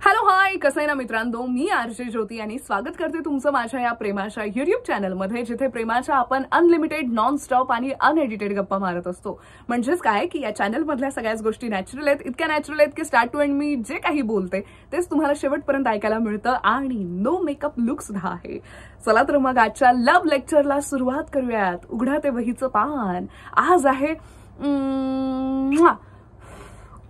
Hello hi, कसं आहे ना मित्रांनो, मी आरजे ज्योती आणि स्वागत करते तुमचं माझ्या या प्रेमाच्या युट्यूब चॅनलमध्ये, जिथे प्रेमाच्या आपण अनलिमिटेड नॉन स्टॉप आणि अनएडिटेड गप्पा मारत असतो. म्हणजेच काय की या चॅनलमधल्या सगळ्याच गोष्टी नॅचरल आहेत, इतक्या नॅचरल आहेत की स्टार्ट टू एंड मी जे काही बोलते तेच तुम्हाला शेवटपर्यंत ऐकायला मिळतं आणि नो मेकअप लुक सुद्धा आहे. चला तर मग आजच्या लव्ह लेक्चरला सुरुवात करूयात. उघडा ते वहीचं पान. आज आहे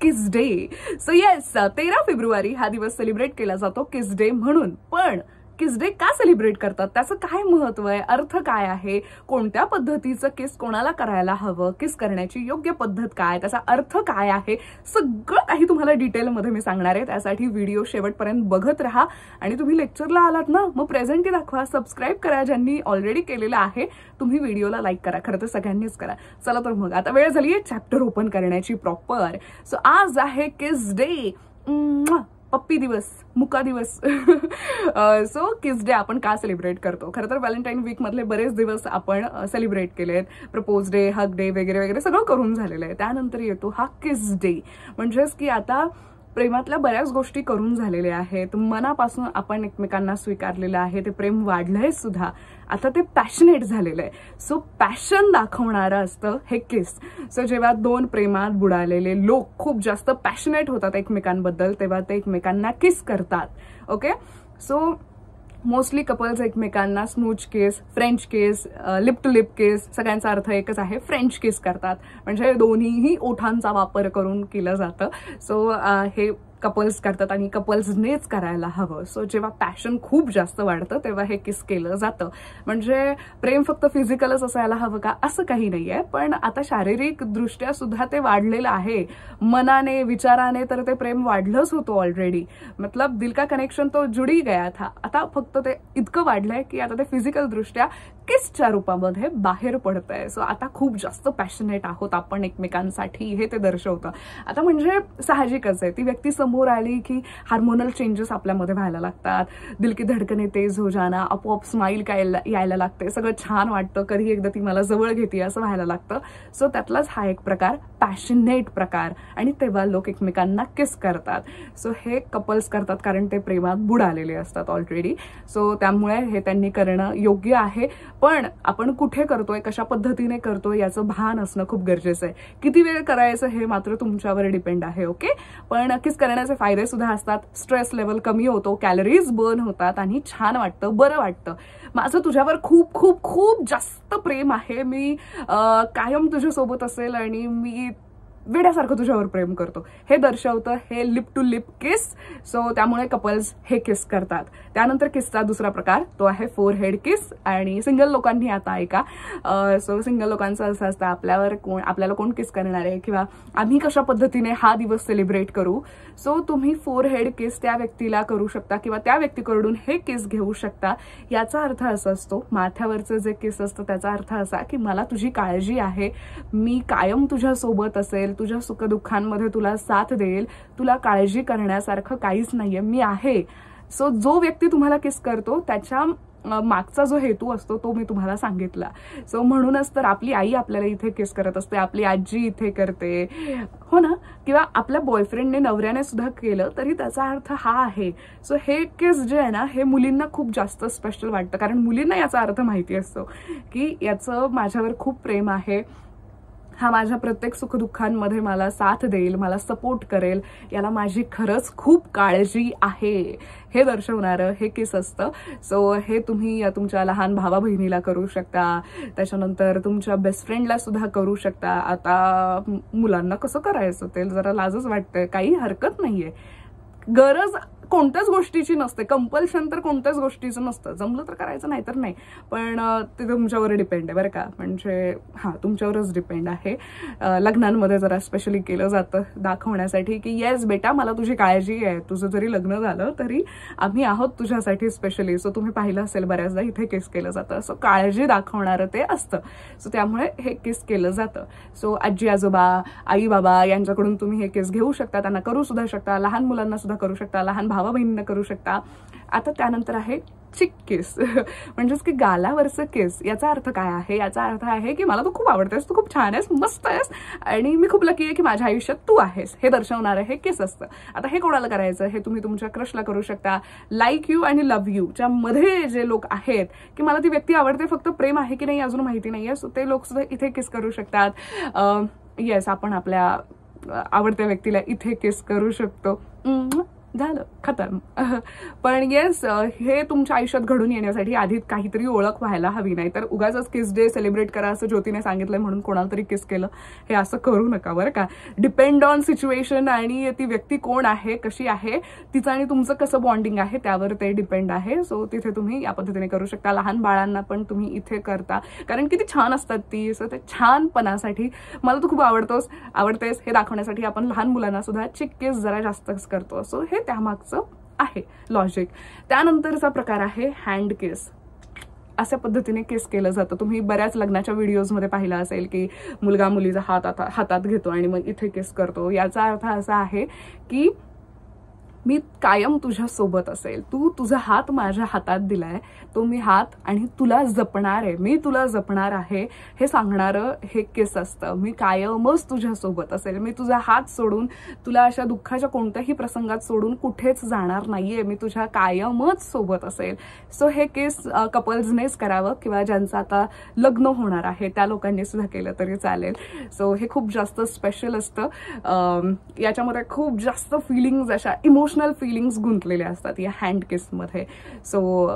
किस डे. सो येस, 13 फेब्रुवारी हा दिवस सेलिब्रेट केला जातो किस डे म्हणून. पण किस डे का सेलिब्रेट करतात, त्याचं काय महत्व आहे, अर्थ काय आहे, कोणत्या पद्धतीचं किस कोणाला करायला हवं, किस करण्याची योग्य पद्धत काय, त्याचा अर्थ काय आहे, सगळं काही तुम्हाला डिटेलमध्ये मी सांगणार आहे. त्यासाठी व्हिडिओ शेवटपर्यंत बघत राहा. आणि तुम्ही लेक्चरला आलात ना, मग प्रेझेंटी दाखवा, सबस्क्राईब करा ज्यांनी ऑलरेडी केलेलं आहे. तुम्ही व्हिडिओला लाईक करा, खरं तर सगळ्यांनीच करा. चला तर मग आता वेळ झाली आहे चॅप्टर ओपन करण्याची प्रॉपर. सो आज आहे किस डे, पप्पी दिवस, मुका दिवस. सो किस डे आपण का सेलिब्रेट करतो? खरं तर व्हॅलेंटाईन वीक मधले बरेच दिवस आपण सेलिब्रेट केलेत. प्रपोज डे, हग डे वगैरे वगैरे सगळं करून झालेलं आहे. त्यानंतर येतो हा किस डे. म्हणजेच की आता प्रेमातल्या बऱ्याच गोष्टी करून झालेल्या आहेत, मनापासून आपण एकमेकांना स्वीकारलेलं आहे, ते प्रेम वाढलंय सुद्धा, आता ते पॅशनेट झालेलं आहे. सो पॅशन दाखवणारं असतं हे किस. सो जेव्हा दोन प्रेमात बुडालेले लोक खूप जास्त पॅशनेट होतात एकमेकांबद्दल, तेव्हा ते एकमेकांना किस करतात. ओके, सो मोस्टली कपल्स एकमेकांना smooch kiss, French kiss, lip to lip kiss, सगळ्यांचा अर्थ एकच आहे, फ्रेंच किस करतात. म्हणजे दोन्हीही ओठांचा वापर करून केलं जातं. सो हे कपल्स करतात आणि कपल्सनेच करायला हवं. सो जेव्हा पॅशन खूप जास्त वाढतं तेव्हा हे किस केलं जातं. म्हणजे प्रेम फक्त फिजिकलच असायला हवं का, असं काही नाहीये. पण आता शारीरिक दृष्ट्या सुद्धा ते वाढलेलं आहे. मनाने, विचाराने तर ते प्रेम वाढलंच होतं ऑलरेडी. मतलब दिल का कनेक्शन तो जुडी गया था. आता फक्त ते इतकं वाढलंय की आता ते फिजिकल दृष्ट्या किसच्या रूपामध्ये बाहेर पडतंय. सो आता खूप जास्त पॅशनेट आहोत आपण एकमेकांसाठी, हे ते दर्शवतं. आता म्हणजे साहजिकच आहे, ती व्यक्ती समोर आली की हार्मोनल चेंजेस आपल्यामध्ये व्हायला लागतात. दिल की धडकने तेज हो जाना, आपोआप स्माईल यायला लागते, सगळं छान वाटतं, कधी एकदा ती मला जवळ घेते असं व्हायला लागतं. सो त्यातलाच हा एक प्रकार, पॅशनेट प्रकार. आणि तेव्हा लोक एकमेकांना किस करतात. सो हे कपल्स करतात कारण ते प्रेमात बुडालेले असतात ऑलरेडी. सो त्यामुळे हे त्यांनी करणं योग्य आहे. पण आपण कुठे करतोय, कशा पद्धतीने करतोय याचं भान असणं खूप गरजेचं आहे. किती वेळ करायचं हे मात्र तुमच्यावर डिपेंड आहे. ओके, पण किस करण्याचे फायदे सुद्धा असतात. स्ट्रेस लेवल कमी होतो, कॅलरीज बर्न होतात आणि छान वाटतं, बरं वाटतं. माझं तुझ्यावर खूप खूप खूप जास्त प्रेम आहे, मी कायम तुझ्यासोबत असेल आणि मी वेड्यासारखं तुझ्यावर प्रेम करतो, हे दर्शवतं हे lip to lip kiss. So त्यामुळे कपल्स हे किस करतात. त्यानंतर किसचा दुसरा प्रकार तो आहे फोर हेड किस. आणि सिंगल लोकांनी आता ऐका. सो सिंगल लोकांचं असं असतं, आपल्याला कोण किस करणार आहे किंवा आम्ही कशा पद्धतीने हा दिवस सेलिब्रेट करू. सो तुम्ही फोर हेड किस त्या व्यक्तीला करू शकता किंवा त्या व्यक्तीकडून हे किस घेऊ शकता. याचा अर्थ असा असतो, माथ्यावरचं जे किस असतं त्याचा अर्थ असा की मला तुझी काळजी आहे, मी कायम तुझ्यासोबत असेल, तुझ्या सुखदुःखांमध्ये तुला साथ देईल, तुला काळजी करण्यासारखं काहीच नाहीये, मी आहे. सो जो व्यक्ती तुम्हाला किस करतो त्याच्या मागचा जो हेतू असतो तो मी तुम्हाला सांगितला. सो म्हणूनच तर आपली आई आपल्याला इथे किस करत असते, आपली आजी इथे करते, हो ना, किंवा आपल्या बॉयफ्रेंडने, नवऱ्याने सुद्धा केलं तरी त्याचा अर्थ हा आहे. सो हे किस जे आहे ना, हे मुलींना खूप जास्त स्पेशल वाटतं, कारण मुलींना याचा अर्थ माहिती असतो की याचं माझ्यावर खूप प्रेम आहे, हा माझ्या प्रत्येक सुखदुःखांमध्ये मला साथ देईल, मला सपोर्ट करेल, याला माझी खरंच खूप काळजी आहे, हे दर्शवणारं हे किस असतं. सो हे तुम्ही तुमच्या लहान भावा बहिणीला करू शकता, त्याच्यानंतर तुमच्या बेस्ट फ्रेंडला सुद्धा करू शकता. आता मुलांना कसं करायचं ते जरा लाजच वाटतंय, काही हरकत नाहीये, गरज कोणत्याच गोष्टीची नसते, कंपल्शन तर कोणत्याच गोष्टीचं नसतं. जमलं तर करायचं, नाही तर नाही. पण ते तुमच्यावर डिपेंड आहे बरं का, म्हणजे हां तुमच्यावरच डिपेंड आहे. लग्नांमध्ये जरा स्पेशली केलं जातं दाखवण्यासाठी की येस बेटा मला तुझी काळजी आहे, तुझं जरी लग्न झालं तरी आम्ही आहोत तुझ्यासाठी स्पेशली. सो तुम्ही पाहिलं असेल बऱ्याचदा इथे किस केलं जातं. सो काळजी दाखवणारं ते असतं. सो त्यामुळे हे किस केलं जातं. सो आजी आजोबा, आई बाबा यांच्याकडून तुम्ही हे किस घेऊ शकता, त्यांना करू सुद्धा शकता, लहान मुलांना सुद्धा करू शकता, लहान भावा बहिणींना करू शकता. आता त्यानंतर आहे चिक किस म्हणजेच की गालावरचं किस. याचा अर्थ काय आहे? याचा अर्थ आहे की मला तू खूप आवडतेस, तू खूप छान आहेस, मस्त आहेस आणि मी खूप लकी आहे की माझ्या आयुष्यात तू आहेस, हे दर्शवणारं हे किस असतं. आता हे कोणाला करायचं? हे तुम्ही तुमच्या क्रशला करू शकता. लाईक यू आणि लव्ह यू च्या मध्ये जे लोक आहेत की मला ती व्यक्ती आवडते, फक्त प्रेम आहे की नाही अजून माहिती नाहीये, सो ते लोक सुद्धा इथे किस करू शकतात. येस, आपण आपल्या आवडत्या व्यक्तीला इथे किस करू शकतो. झालं, खतम. पण येस, हे तुमच्या आयुष्यात घडून येण्यासाठी आधी काहीतरी ओळख व्हायला हवी. नाही तर उगाच किस डे सेलिब्रेट करा असं ज्योतीने सांगितलंय म्हणून कोणाला तरी किस केलं, हे असं करू नका बरं का. डिपेंड ऑन सिच्युएशन आणि ती व्यक्ती कोण आहे, कशी आहे, तिचं आणि तुमचं कसं बॉन्डिंग आहे त्यावर ते डिपेंड आहे. सो तिथे तुम्ही या पद्धतीने करू शकता. लहान बाळांना पण तुम्ही इथे करता, कारण किती छान असतात ती. सो ते छानपणासाठी मला तू खूप आवडतेस हे दाखवण्यासाठी आपण लहान मुलांना सुद्धा चिक किस जरा जास्तच करतो. सो हे त्यामागचं आहे लॉजिक. त्यानंतरचा प्रकार आहे हँड किस. अशा पद्धतीने किस केलं जातं. तुम्ही बऱ्याच लग्नाच्या व्हिडिओजमध्ये पाहिलं असेल की मुलगा मुलीचा हातात घेतो आणि मग इथे किस करतो. याचा अर्थ असा आहे की मी कायम तुझ्या सोबत असेल, तू तुझा हात माझ्या हातात दिलाय, तो मी हात आणि तुला जपणार आहे, मी तुला जपणार आहे हे सांगणारं हे किस असतं. मी कायमच तुझ्या सोबत असेल, मी तुझा हात सोडून, तुला अशा दुःखाच्या कोणत्याही प्रसंगात सोडून कुठेच जाणार नाहीये, मी तुझ्या कायमच सोबत असेल. सो हे किस कपल्सनेच करावं किंवा ज्यांचं आता लग्न होणार आहे त्या लोकांनी सुद्धा केलं तरी चालेल. सो हे खूप जास्त स्पेशल असतं. याच्यामध्ये खूप जास्त फिलिंग्स, अशा इमोशनल फिलिंग्स गुंतलेल्या असतात या हँड किसमध्ये. सो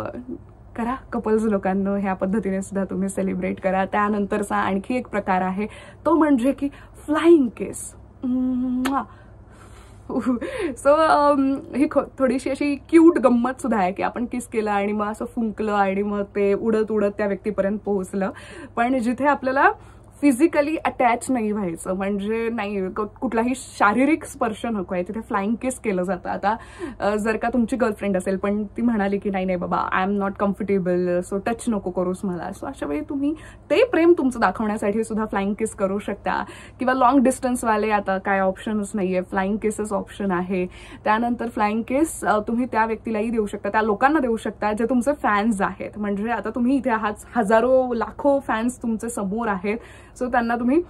करा कपल्स लोकांनो, ह्या पद्धतीने सुद्धा तुम्ही सेलिब्रेट करा. त्यानंतरचा आणखी एक प्रकार आहे तो म्हणजे की फ्लाइंग किस. सो ही थोडीशी अशी क्यूट गंमत सुद्धा आहे की आपण किस केलं आणि मग असं फुंकलं आणि मग ते उडत उडत त्या व्यक्तीपर्यंत पोहोचलं. पण जिथे आपल्याला फिजिकली अटॅच नाही व्हायचं, म्हणजे नाही कुठलाही शारीरिक स्पर्श नको आहे, तिथे फ्लाइंग किस केलं जातं. आता जर का तुमची गर्लफ्रेंड असेल पण ती म्हणाली की नाही बाबा I am not comfortable, so touch नको करूस मला, सो अशा वेळी तुम्ही ते प्रेम तुमचं दाखवण्यासाठी सुद्धा फ्लाइंग किस करू शकता. किंवा लॉंग डिस्टन्सवाले आता काय ऑप्शनच नाहीये, फ्लाइंग किसच ऑप्शन आहे. त्यानंतर फ्लाइंग किस तुम्ही त्या व्यक्तीलाही देऊ शकता, त्या लोकांना देऊ शकता जे तुमचे फॅन्स आहेत. म्हणजे आता तुम्ही इथे आहात, हजारो लाखो फॅन्स तुमचे समोर आहेत, सो त्यांना तुम्ही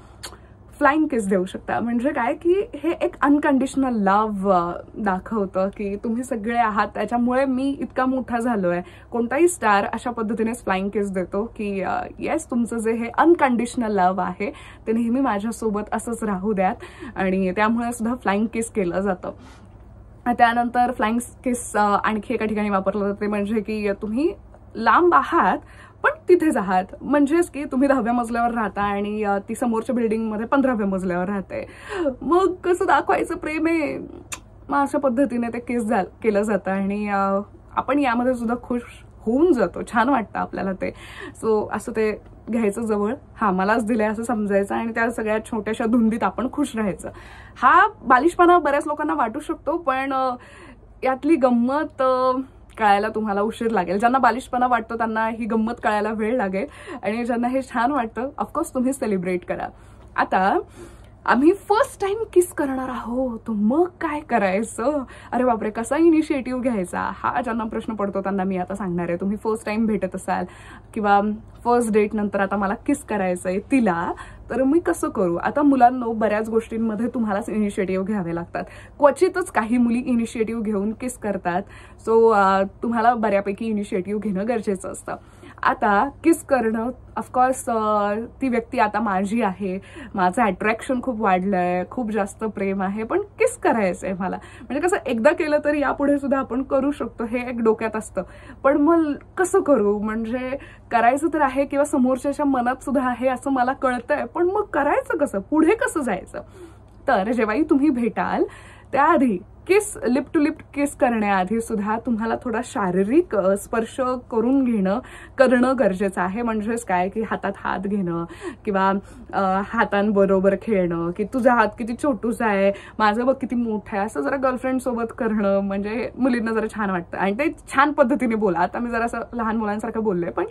फ्लाइंग किस देऊ शकता. म्हणजे काय की हे एक अनकंडिशनल लव्ह दाखवतं की तुम्ही सगळे आहात, त्याच्यामुळे मी इतका मोठा झालोय. कोणताही स्टार अशा पद्धतीनेच फ्लाइंग किस देतो की येस, तुमचं जे हे अनकंडिशनल लव्ह आहे ते नेहमी माझ्यासोबत असंच राहू द्यात, आणि त्यामुळे सुद्धा फ्लाइंग किस केलं जातं. त्यानंतर फ्लाइंग किस आणखी एका ठिकाणी वापरलं जाते, म्हणजे की तुम्ही लांब आहात पण तिथेच आहात. म्हणजेच की तुम्ही 10व्या मजल्यावर राहता आणि ती समोरच्या बिल्डिंगमध्ये 15व्या मजल्यावर राहते, मग कसं दाखवायचं प्रेम आहे. मग अशा पद्धतीने ते किस केलं जातं आणि आपण यामध्ये सुद्धा खुश होऊन जातो, छान वाटतं आपल्याला ते. सो असं ते घ्यायचं जवळ, हा मलाच दिलंय असं समजायचं आणि त्या सगळ्या छोट्याशा धुंदीत आपण खुश राहायचं. हा बालिशपणा बऱ्याच लोकांना वाटू शकतो, पण यातली गंमत कळायला तुम्हाला उशीर लागेल. ज्यांना बालिशपणा वाटतो त्यांना ही गंमत कळायला वेळ लागेल, आणि ज्यांना हे छान वाटतं ऑफकोर्स तुम्ही सेलिब्रेट करा. आता आम्ही फर्स्ट टाइम किस करणार आहोत, मग काय करायचं, अरे बापरे कसा इनिशिएटिव्ह घ्यायचा, हा ज्यांना प्रश्न पडतो त्यांना मी आता सांगणार आहे. तुम्ही फर्स्ट टाइम भेटत असाल किंवा फर्स्ट डेट नंतर आता मला किस करायचंय तिला, तर मी कसं करू. आता मुलांनो, बऱ्याच गोष्टींमध्ये तुम्हालाच इनिशिएटिव्ह घ्यावे लागतात, क्वचितच काही मुली इनिशिएटिव्ह घेऊन किस करतात. सो तुम्हाला बऱ्यापैकी इनिशिएटिव्ह घेणं गरजेचं असतं. आता किस करणं ऑफकोर्स, ती व्यक्ती आता माझी आहे, माझं अट्रॅक्शन खूप वाढलंय, खूप जास्त प्रेम आहे, पण किस करायचंय मला. म्हणजे कसं एकदा केलं तर यापुढे सुद्धा आपण करू शकतो, हे एक डोक्यात असतं. पण मग कसं करू, म्हणजे करायचं तर आहे किंवा समोरच्याच्या मनात सुद्धा आहे असं मला कळतंय, पण मग करायचं कसं, पुढे कसं जायचं. तर जेव्हाही तुम्ही भेटाल त्याआधी किस, लिप टू लिप किस करण्याआधी सुद्धा तुम्हाला थोडा शारीरिक स्पर्श करणं गरजेचं आहे. म्हणजेच काय की हातात हात घेणं किंवा हातांबरोबर खेळणं, की तुझा हात किती छोटूसा आहे, माझं बघ किती मोठं आहे, असं जरा गर्लफ्रेंड सोबत करणं म्हणजे मुलींना जरा छान वाटतं. आणि ते छान पद्धतीने बोला. आता मी जरा असं लहान मुलांसारखं बोलले, पण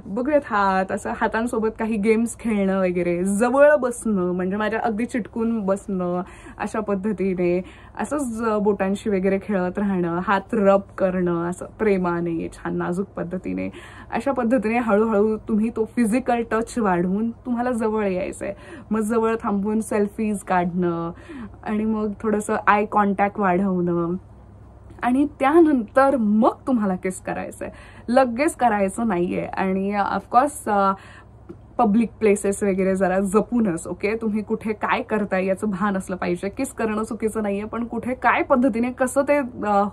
बघूयात हात, असं हातांसोबत काही गेम्स खेळणं वगैरे, जवळ बसणं म्हणजे माझ्या अगदी चिटकून बसणं, अशा पद्धतीने असंच बोटांशी वगैरे खेळत राहणं, हात रब करणं असं प्रेमाने, छान नाजूक पद्धतीने, अशा पद्धतीने हळूहळू तुम्ही तो फिजिकल टच वाढवून तुम्हाला जवळ यायचंय. मग जवळ थांबून सेल्फीज काढणं आणि मग थोडंसं आय कॉन्टॅक्ट वाढवणं आणि त्यानंतर मग तुम्हाला किस करायचंय. लगेच करायचं नाहीये. आणि ऑफकोर्स पब्लिक प्लेसेस वगैरे जरा जपूनच. ओके, तुम्ही कुठे काय करताय याचं भान असलं पाहिजे. किस करणं चुकीचं नाहीये, पण कुठे काय पद्धतीने कसं ते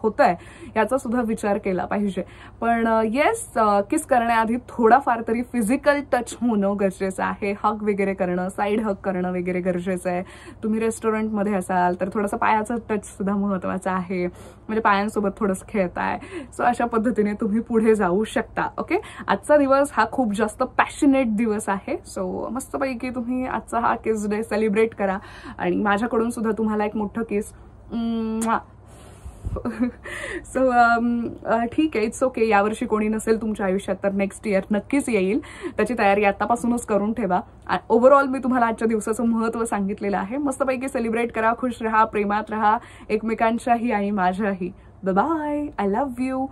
होतंय याचा सुद्धा विचार केला पाहिजे. पण येस, किस करण्याआधी थोडाफार तरी फिजिकल टच होणं गरजेचं आहे. हग वगैरे करणं, साईड हग करणं वगैरे गरजेचं आहे. तुम्ही रेस्टॉरंटमध्ये असाल तर थोडंसं पायाचं टच सुद्धा महत्वाचं आहे, म्हणजे पायांसोबत थोडंसं खेळताय. सो अशा पद्धतीने तुम्ही पुढे जाऊ शकता. ओके, आजचा दिवस हा खूप जास्त पॅशनेट दिवस आहे. सो मस्तपैकी तुम्ही आजचा हा किस डे सेलिब्रेट करा आणि माझ्याकडून सुद्धा तुम्हाला एक मोठं किस. सो ठीक आहे, इट्स ओके. यावर्षी कोणी नसेल तुमच्या आयुष्यात तर नेक्स्ट इयर नक्कीच येईल. त्याची तयारी आतापासूनच करून ठेवा. ओव्हरऑल मी तुम्हाला आजच्या दिवसाचं महत्त्व सांगितलेलं आहे. मस्तपैकी सेलिब्रेट करा, खुश राहा, प्रेमात राहा, एकमेकांच्याही आणि माझ्याही. Bye, I love you.